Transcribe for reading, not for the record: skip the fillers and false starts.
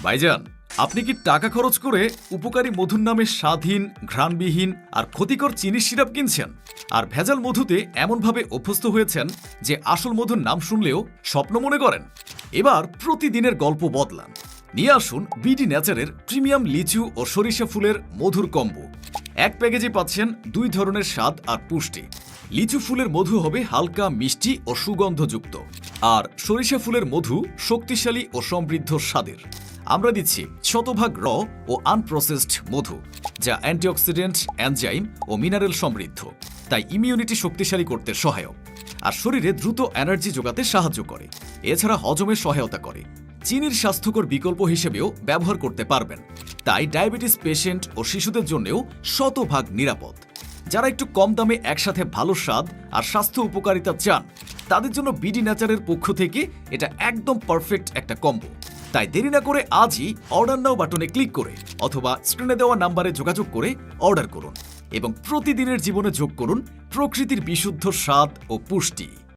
ভাইজান, আপনি কি টাকা খরচ করে উপকারী মধুর নামে স্বাধীন, ঘ্রাণবিহীন আর ক্ষতিকর চিনির সিরাপ কিনছেন? আর ভেজাল মধুতে এমনভাবে অভ্যস্ত হয়েছেন যে আসল মধুর নাম শুনলেও স্বপ্ন মনে করেন? এবার প্রতিদিনের গল্প বদলান। নিয়ে আসুন বিডি নেচারের প্রিমিয়াম লিচু ও সরিষা ফুলের মধুর কম্বো। এক প্যাকেজে পাচ্ছেন 2 ধরনের স্বাদ আর পুষ্টি। লিচু ফুলের মধু হবে হালকা, মিষ্টি ও সুগন্ধযুক্ত, আর সরিষা ফুলের মধু শক্তিশালী ও সমৃদ্ধ স্বাদের। আমরা দিচ্ছি শতভাগ র ও আনপ্রসেসড মধু, যা অ্যান্টিঅক্সিডেন্ট, এনজাইম ও মিনারেল সমৃদ্ধ, তাই ইমিউনিটি শক্তিশালী করতে সহায়ক আর শরীরে দ্রুত এনার্জি যোগাতে সাহায্য করে। এছাড়া হজমে সহায়তা করে। চিনির স্বাস্থ্যকর বিকল্প হিসেবেও ব্যবহার করতে পারবেন, তাই ডায়াবেটিস পেশেন্ট ও শিশুদের জন্যও শতভাগ নিরাপদ। যারা একটু কম দামে একসাথে ভালো স্বাদ আর স্বাস্থ্য উপকারিতা চান, তাদের জন্য বিডি নেচারের পক্ষ থেকে এটা একদম পারফেক্ট একটা কম্বো। তাই দেরি না করে আজই অর্ডার নাও বাটনে ক্লিক করে অথবা স্ক্রিনে দেওয়া নাম্বারে যোগাযোগ করে অর্ডার করুন এবং প্রতিদিনের জীবনে যোগ করুন প্রকৃতির বিশুদ্ধ স্বাদ ও পুষ্টি।